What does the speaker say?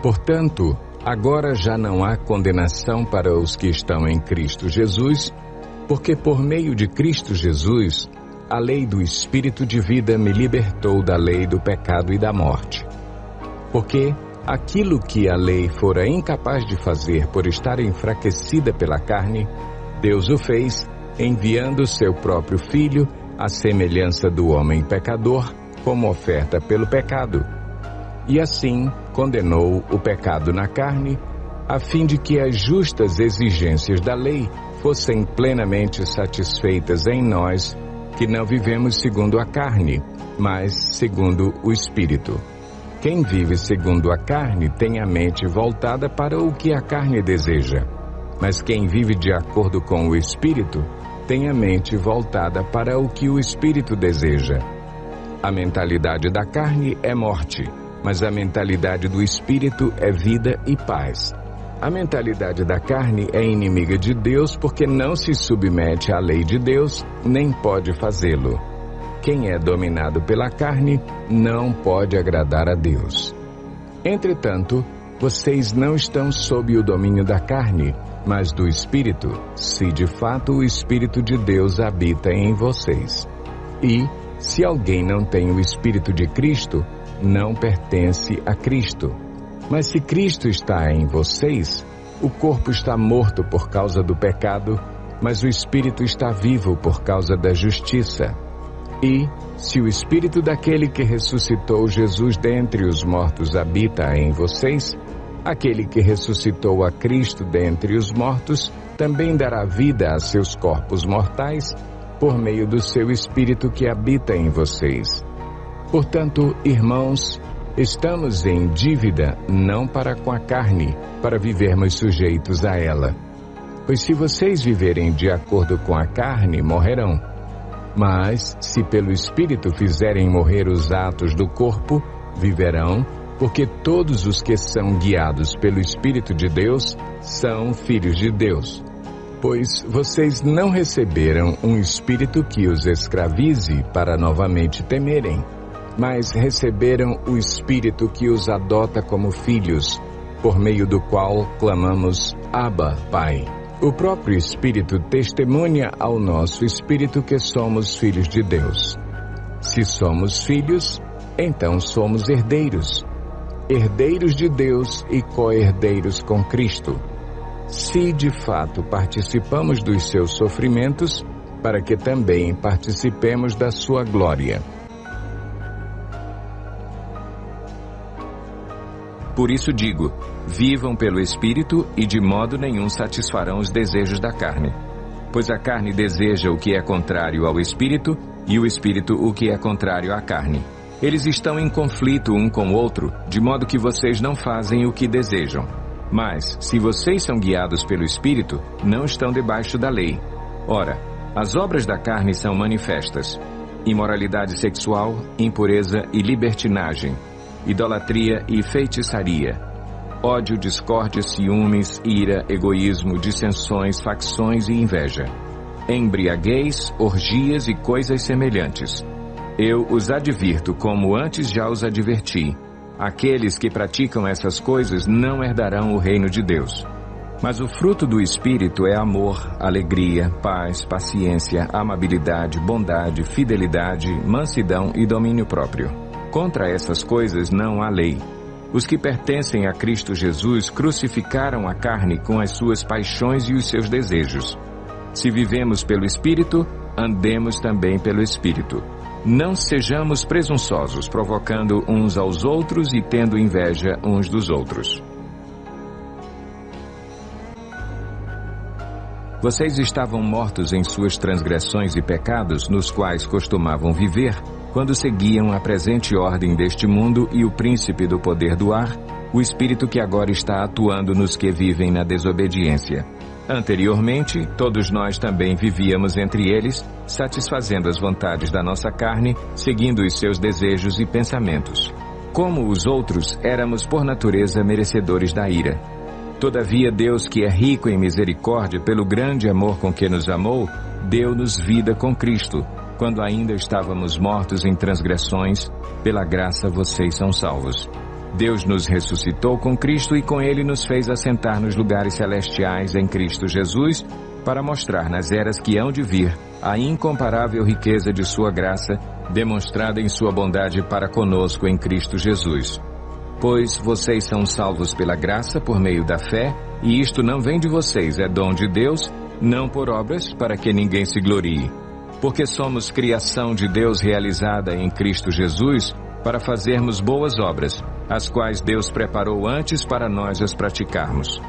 Portanto, agora já não há condenação para os que estão em Cristo Jesus, porque por meio de Cristo Jesus, a lei do Espírito de vida me libertou da lei do pecado e da morte. Porque aquilo que a lei fora incapaz de fazer por estar enfraquecida pela carne, Deus o fez, enviando seu próprio Filho, à semelhança do homem pecador, como oferta pelo pecado. E assim condenou o pecado na carne, a fim de que as justas exigências da lei fossem plenamente satisfeitas em nós, que não vivemos segundo a carne, mas segundo o Espírito. Quem vive segundo a carne tem a mente voltada para o que a carne deseja, mas quem vive de acordo com o Espírito tem a mente voltada para o que o Espírito deseja. A mentalidade da carne é morte, mas a mentalidade do Espírito é vida e paz. A mentalidade da carne é inimiga de Deus porque não se submete à lei de Deus, nem pode fazê-lo. Quem é dominado pela carne não pode agradar a Deus. Entretanto, vocês não estão sob o domínio da carne, mas do Espírito, se de fato o Espírito de Deus habita em vocês. E, se alguém não tem o Espírito de Cristo, não pertence a Cristo. Mas se Cristo está em vocês, o corpo está morto por causa do pecado, mas o Espírito está vivo por causa da justiça. E, se o Espírito daquele que ressuscitou Jesus dentre os mortos habita em vocês, aquele que ressuscitou a Cristo dentre os mortos também dará vida a seus corpos mortais por meio do seu Espírito que habita em vocês. Portanto, irmãos, estamos em dívida não para com a carne, para vivermos sujeitos a ela. Pois se vocês viverem de acordo com a carne, morrerão. Mas, se pelo Espírito fizerem morrer os atos do corpo, viverão, porque todos os que são guiados pelo Espírito de Deus são filhos de Deus. Pois vocês não receberam um espírito que os escravize para novamente temerem, mas receberam o Espírito que os adota como filhos, por meio do qual clamamos, Abba, Pai. O próprio Espírito testemunha ao nosso espírito que somos filhos de Deus. Se somos filhos, então somos herdeiros, herdeiros de Deus e co-herdeiros com Cristo. Se de fato participamos dos seus sofrimentos, para que também participemos da sua glória. Por isso digo, vivam pelo Espírito e de modo nenhum satisfarão os desejos da carne. Pois a carne deseja o que é contrário ao Espírito e o Espírito o que é contrário à carne. Eles estão em conflito um com o outro, de modo que vocês não fazem o que desejam. Mas, se vocês são guiados pelo Espírito, não estão debaixo da lei. Ora, as obras da carne são manifestas: imoralidade sexual, impureza e libertinagem, idolatria e feitiçaria, ódio, discórdia, ciúmes, ira, egoísmo, dissensões, facções e inveja, embriaguez, orgias e coisas semelhantes. Eu os advirto como antes já os adverti. Aqueles que praticam essas coisas não herdarão o reino de Deus. Mas o fruto do Espírito é amor, alegria, paz, paciência, amabilidade, bondade, fidelidade, mansidão e domínio próprio. Contra essas coisas não há lei. Os que pertencem a Cristo Jesus crucificaram a carne com as suas paixões e os seus desejos. Se vivemos pelo Espírito, andemos também pelo Espírito. Não sejamos presunçosos, provocando uns aos outros e tendo inveja uns dos outros. Vocês estavam mortos em suas transgressões e pecados, nos quais costumavam viver, quando seguiam a presente ordem deste mundo e o príncipe do poder do ar, o espírito que agora está atuando nos que vivem na desobediência. Anteriormente, todos nós também vivíamos entre eles, satisfazendo as vontades da nossa carne, seguindo os seus desejos e pensamentos. Como os outros, éramos por natureza merecedores da ira. Todavia, Deus, que é rico em misericórdia pelo grande amor com que nos amou, deu-nos vida com Cristo, quando ainda estávamos mortos em transgressões, pela graça vocês são salvos. Deus nos ressuscitou com Cristo e com Ele nos fez assentar nos lugares celestiais em Cristo Jesus, para mostrar nas eras que hão de vir a incomparável riqueza de sua graça, demonstrada em sua bondade para conosco em Cristo Jesus. Pois vocês são salvos pela graça por meio da fé, e isto não vem de vocês, é dom de Deus, não por obras, para que ninguém se glorie. Porque somos criação de Deus realizada em Cristo Jesus, para fazermos boas obras, as quais Deus preparou antes para nós as praticarmos.